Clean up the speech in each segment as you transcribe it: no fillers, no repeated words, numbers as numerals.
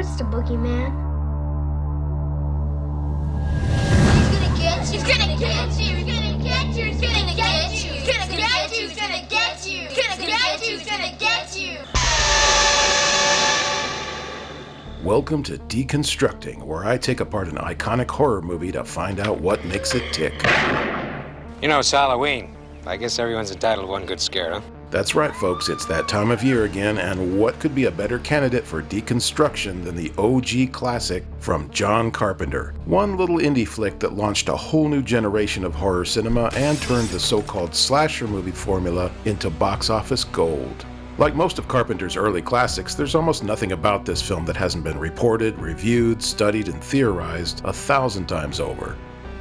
What's the boogeyman? He's gonna get you. He's gonna get you. He's gonna get you. He's gonna get you. He's gonna get you. He's gonna get you. He's gonna get you. He's gonna get you. Welcome to Deconstructing, where I take apart an iconic horror movie to find out what makes it tick. You know, it's Halloween. I guess everyone's entitled to one good scare, huh? That's right, folks, it's that time of year again, and what could be a better candidate for deconstruction than the OG classic from John Carpenter? One little indie flick that launched a whole new generation of horror cinema and turned the so-called slasher movie formula into box office gold. Like most of Carpenter's early classics, there's almost nothing about this film that hasn't been reported, reviewed, studied, and theorized 1,000 times over.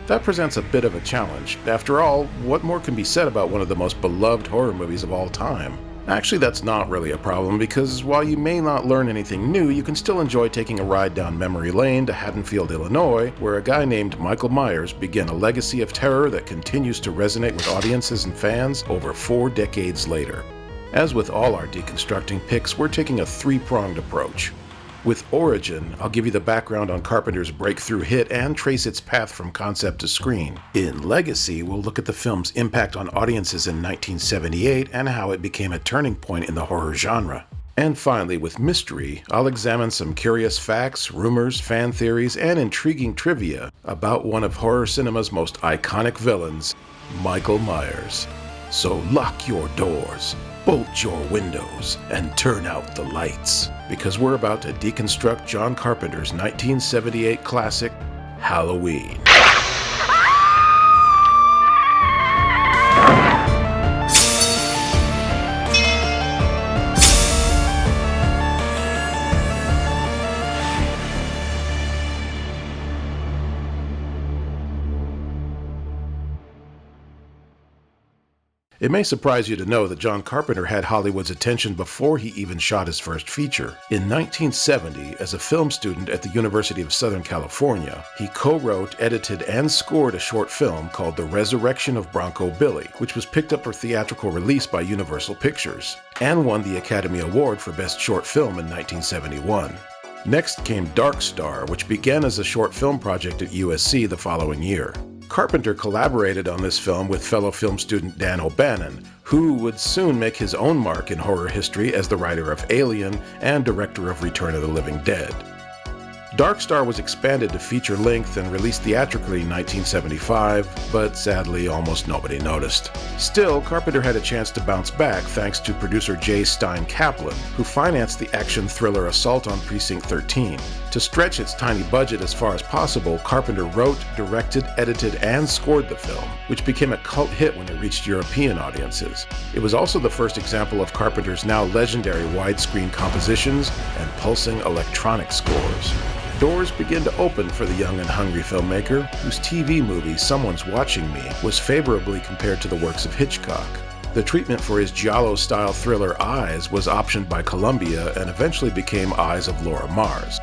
That presents a bit of a challenge. After all, what more can be said about one of the most beloved horror movies of all time? Actually, that's not really a problem, because while you may not learn anything new, you can still enjoy taking a ride down memory lane to Haddonfield, Illinois, where a guy named Michael Myers began a legacy of terror that continues to resonate with audiences and fans over 4 decades later. As with all our deconstructing picks, we're taking a three-pronged approach. With Origin, I'll give you the background on Carpenter's breakthrough hit and trace its path from concept to screen. In Legacy, we'll look at the film's impact on audiences in 1978 and how it became a turning point in the horror genre. And finally, with Mystery, I'll examine some curious facts, rumors, fan theories, and intriguing trivia about one of horror cinema's most iconic villains, Michael Myers. So lock your doors, bolt your windows, and turn out the lights, because we're about to deconstruct John Carpenter's 1978 classic, Halloween. It may surprise you to know that John Carpenter had Hollywood's attention before he even shot his first feature. In 1970, as a film student at the University of Southern California, he co-wrote, edited, and scored a short film called The Resurrection of Bronco Billy, which was picked up for theatrical release by Universal Pictures, and won the Academy Award for Best Short Film in 1971. Next came Dark Star, which began as a short film project at USC the following year. Carpenter collaborated on this film with fellow film student Dan O'Bannon, who would soon make his own mark in horror history as the writer of Alien and director of Return of the Living Dead. Dark Star was expanded to feature length and released theatrically in 1975, but sadly almost nobody noticed. Still, Carpenter had a chance to bounce back thanks to producer J. Stein Kaplan, who financed the action thriller Assault on Precinct 13. To stretch its tiny budget as far as possible, Carpenter wrote, directed, edited, and scored the film, which became a cult hit when it reached European audiences. It was also the first example of Carpenter's now legendary widescreen compositions and pulsing electronic scores. Doors began to open for the young and hungry filmmaker, whose TV movie, Someone's Watching Me, was favorably compared to the works of Hitchcock. The treatment for his giallo-style thriller Eyes was optioned by Columbia and eventually became Eyes of Laura Mars.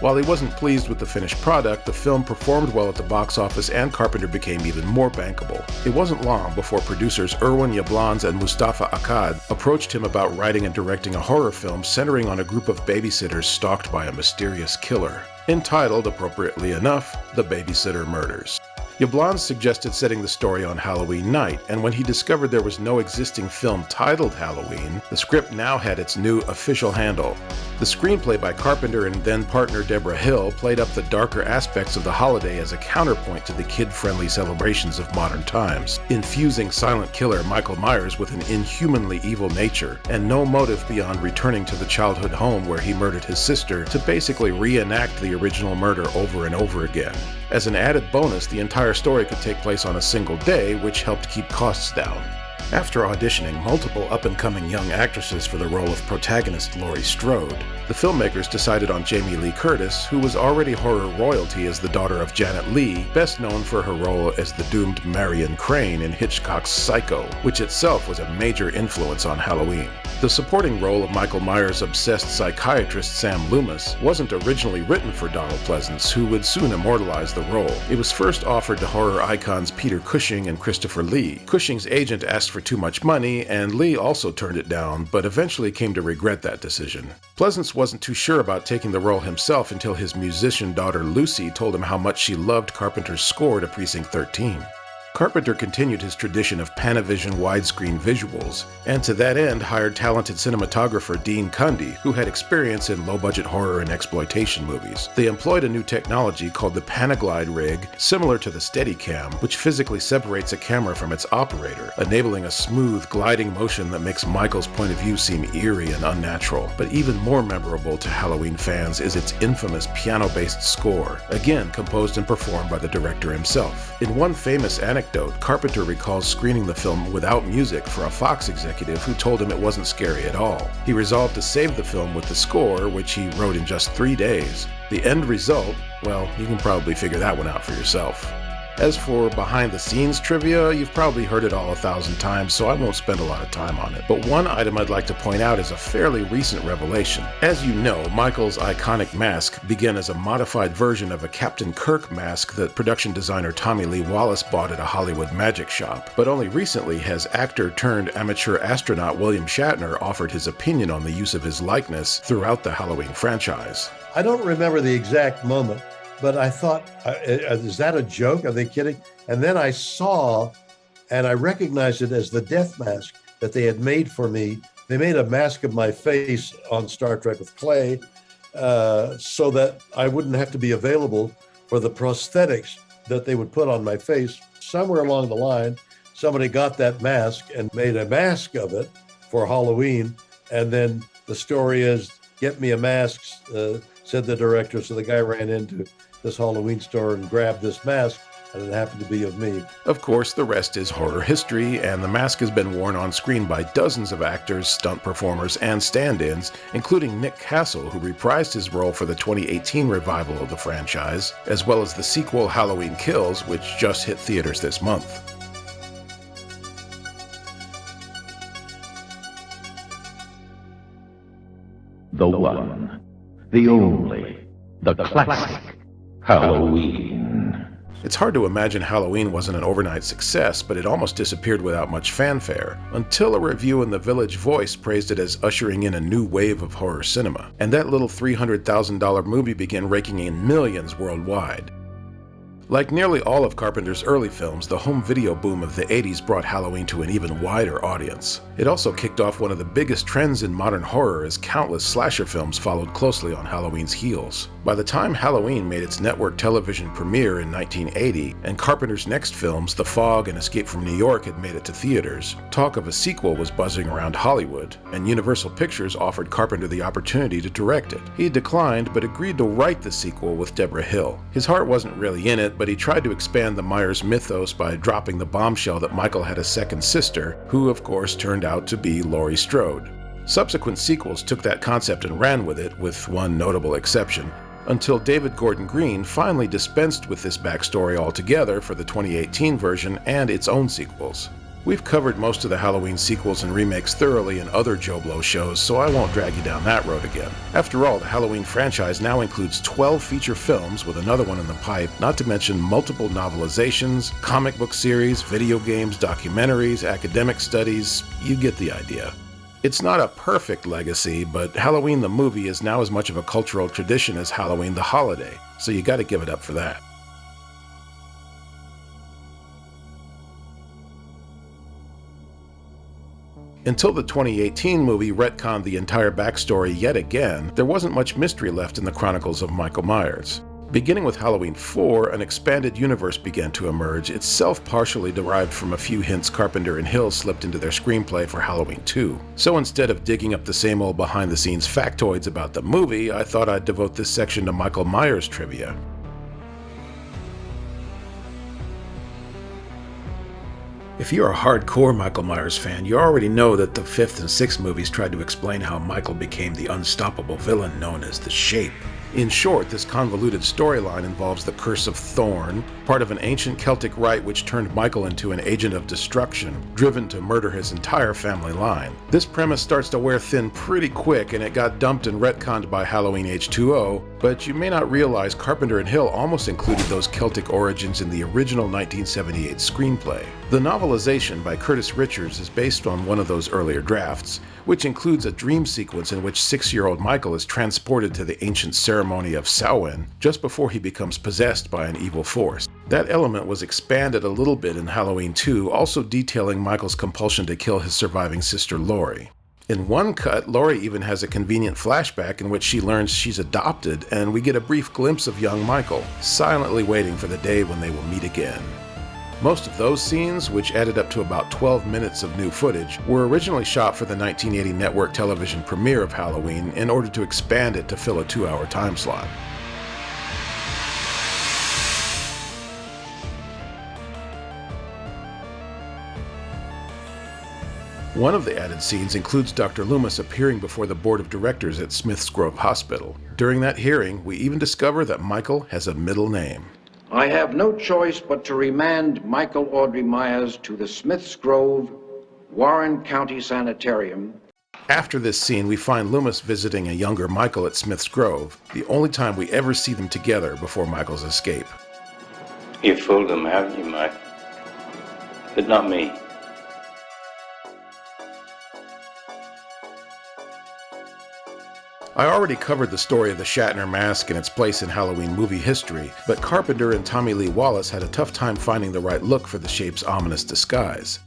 While he wasn't pleased with the finished product, the film performed well at the box office and Carpenter became even more bankable. It wasn't long before producers Erwin Yablans and Mustafa Akkad approached him about writing and directing a horror film centering on a group of babysitters stalked by a mysterious killer. Entitled, appropriately enough, The Babysitter Murders. Yablans suggested setting the story on Halloween night, and when he discovered there was no existing film titled Halloween, the script now had its new official handle. The screenplay by Carpenter and then-partner Deborah Hill played up the darker aspects of the holiday as a counterpoint to the kid-friendly celebrations of modern times, infusing silent killer Michael Myers with an inhumanly evil nature, and no motive beyond returning to the childhood home where he murdered his sister to basically reenact the original murder over and over again. As an added bonus, the entire story could take place on a single day, which helped keep costs down. After auditioning multiple up-and-coming young actresses for the role of protagonist Laurie Strode, the filmmakers decided on Jamie Lee Curtis, who was already horror royalty as the daughter of Janet Leigh, best known for her role as the doomed Marion Crane in Hitchcock's Psycho, which itself was a major influence on Halloween. The supporting role of Michael Myers' obsessed psychiatrist Sam Loomis wasn't originally written for Donald Pleasance, who would soon immortalize the role. It was first offered to horror icons Peter Cushing and Christopher Lee. Cushing's agent asked for for too much money, and Lee also turned it down, but eventually came to regret that decision. Pleasance wasn't too sure about taking the role himself until his musician daughter Lucy told him how much she loved Carpenter's score to Precinct 13. Carpenter continued his tradition of Panavision widescreen visuals, and to that end hired talented cinematographer Dean Cundy, who had experience in low-budget horror and exploitation movies. They employed a new technology called the Panaglide rig, similar to the Steadicam, which physically separates a camera from its operator, enabling a smooth, gliding motion that makes Michael's point of view seem eerie and unnatural. But even more memorable to Halloween fans is its infamous piano-based score, again composed and performed by the director himself. In one famous anecdote, Carpenter recalls screening the film without music for a Fox executive who told him it wasn't scary at all. He resolved to save the film with the score, which he wrote in just 3 days. The end result, well, you can probably figure that one out for yourself. As for behind-the-scenes trivia, you've probably heard it all 1,000 times, so I won't spend a lot of time on it. But one item I'd like to point out is a fairly recent revelation. As you know, Michael's iconic mask began as a modified version of a Captain Kirk mask that production designer Tommy Lee Wallace bought at a Hollywood magic shop. But only recently has actor-turned-amateur astronaut William Shatner offered his opinion on the use of his likeness throughout the Halloween franchise. I don't remember the exact moment, but I thought, is that a joke? Are they kidding? And then I saw, and I recognized it as the death mask that they had made for me. They made a mask of my face on Star Trek with clay so that I wouldn't have to be available for the prosthetics that they would put on my face. Somewhere along the line, somebody got that mask and made a mask of it for Halloween. And then the story is, get me a mask, said the director. So the guy ran into this Halloween store and grabbed this mask, and it happened to be of me. Of course, the rest is horror history, and the mask has been worn on screen by dozens of actors, stunt performers, and stand-ins, including Nick Castle, who reprised his role for the 2018 revival of the franchise, as well as the sequel Halloween Kills, which just hit theaters this month. The one, the only, the classic Halloween. It's hard to imagine Halloween wasn't an overnight success, but it almost disappeared without much fanfare, until a review in the Village Voice praised it as ushering in a new wave of horror cinema. And that little $300,000 movie began raking in millions worldwide. Like nearly all of Carpenter's early films, the home video boom of the 80s brought Halloween to an even wider audience. It also kicked off one of the biggest trends in modern horror, as countless slasher films followed closely on Halloween's heels. By the time Halloween made its network television premiere in 1980, and Carpenter's next films, The Fog and Escape from New York, had made it to theaters, talk of a sequel was buzzing around Hollywood, and Universal Pictures offered Carpenter the opportunity to direct it. He declined, but agreed to write the sequel with Deborah Hill. His heart wasn't really in it, but he tried to expand the Myers mythos by dropping the bombshell that Michael had a second sister, who of course turned out to be Laurie Strode. Subsequent sequels took that concept and ran with it, with one notable exception, until David Gordon Green finally dispensed with this backstory altogether for the 2018 version and its own sequels. We've covered most of the Halloween sequels and remakes thoroughly in other JoBlo shows, so I won't drag you down that road again. After all, the Halloween franchise now includes 12 feature films with another one in the pipe, not to mention multiple novelizations, comic book series, video games, documentaries, academic studies. You get the idea. It's not a perfect legacy, but Halloween the movie is now as much of a cultural tradition as Halloween the holiday, so you gotta give it up for that. Until the 2018 movie retconned the entire backstory yet again, there wasn't much mystery left in the chronicles of Michael Myers. Beginning with Halloween 4, an expanded universe began to emerge, itself partially derived from a few hints Carpenter and Hill slipped into their screenplay for Halloween 2. So instead of digging up the same old behind-the-scenes factoids about the movie, I thought I'd devote this section to Michael Myers trivia. If you're a hardcore Michael Myers fan, you already know that the 5th and 6th movies tried to explain how Michael became the unstoppable villain known as the Shape. In short, this convoluted storyline involves the Curse of Thorn, part of an ancient Celtic rite which turned Michael into an agent of destruction, driven to murder his entire family line. This premise starts to wear thin pretty quick, and it got dumped and retconned by Halloween H2O, but you may not realize Carpenter and Hill almost included those Celtic origins in the original 1978 screenplay. The novelization by Curtis Richards is based on one of those earlier drafts, which includes a dream sequence in which 6-year-old Michael is transported to the ancient ceremony of Samhain just before he becomes possessed by an evil force. That element was expanded a little bit in Halloween 2, also detailing Michael's compulsion to kill his surviving sister Laurie. In one cut, Laurie even has a convenient flashback in which she learns she's adopted, and we get a brief glimpse of young Michael, silently waiting for the day when they will meet again. Most of those scenes, which added up to about 12 minutes of new footage, were originally shot for the 1980 network television premiere of Halloween in order to expand it to fill a 2-hour time slot. One of the added scenes includes Dr. Loomis appearing before the board of directors at Smith's Grove Hospital. During that hearing, we even discover that Michael has a middle name. I have no choice but to remand Michael Audrey Myers to the Smiths Grove, Warren County Sanitarium. After this scene, we find Loomis visiting a younger Michael at Smith's Grove, the only time we ever see them together before Michael's escape. You fooled them, haven't you, Mike? But not me. I already covered the story of the Shatner mask and its place in Halloween movie history, but Carpenter and Tommy Lee Wallace had a tough time finding the right look for the shape's ominous disguise.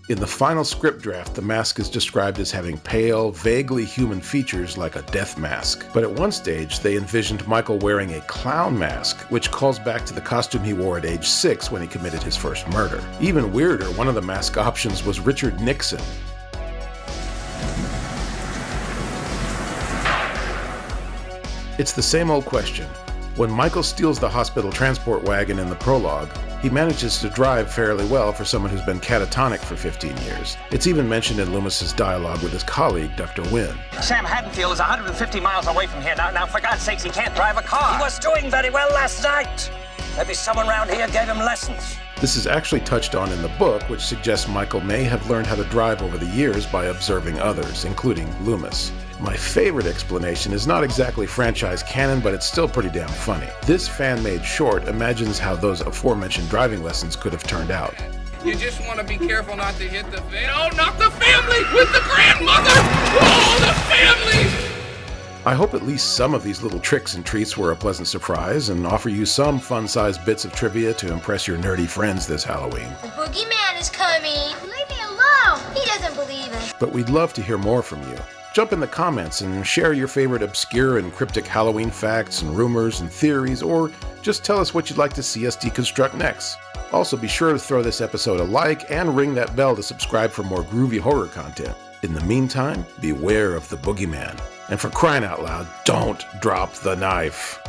In the final script draft, the mask is described as having pale, vaguely human features like a death mask. But at one stage, they envisioned Michael wearing a clown mask, which calls back to the costume he wore at age 6 when he committed his first murder. Even weirder, one of the mask options was Richard Nixon. It's the same old question. When Michael steals the hospital transport wagon in the prologue, he manages to drive fairly well for someone who's been catatonic for 15 years. It's even mentioned in Loomis's dialogue with his colleague, Dr. Wynn. Sam Haddonfield is 150 miles away from here. Now, for God's sakes, he can't drive a car. He was doing very well last night. Maybe someone around here gave him lessons. This is actually touched on in the book, which suggests Michael may have learned how to drive over the years by observing others, including Loomis. My favorite explanation is not exactly franchise canon, but it's still pretty damn funny. This fan-made short imagines how those aforementioned driving lessons could have turned out. You just want to be careful not to hit the family. Oh, not the family! With the grandmother! Oh, the family! I hope at least some of these little tricks and treats were a pleasant surprise and offer you some fun-sized bits of trivia to impress your nerdy friends this Halloween. The boogeyman is coming. Leave me alone. He doesn't believe it. But we'd love to hear more from you. Jump in the comments and share your favorite obscure and cryptic Halloween facts and rumors and theories, or just tell us what you'd like to see us deconstruct next. Also, be sure to throw this episode a like and ring that bell to subscribe for more groovy horror content. In the meantime, beware of the boogeyman. And for crying out loud, don't drop the knife.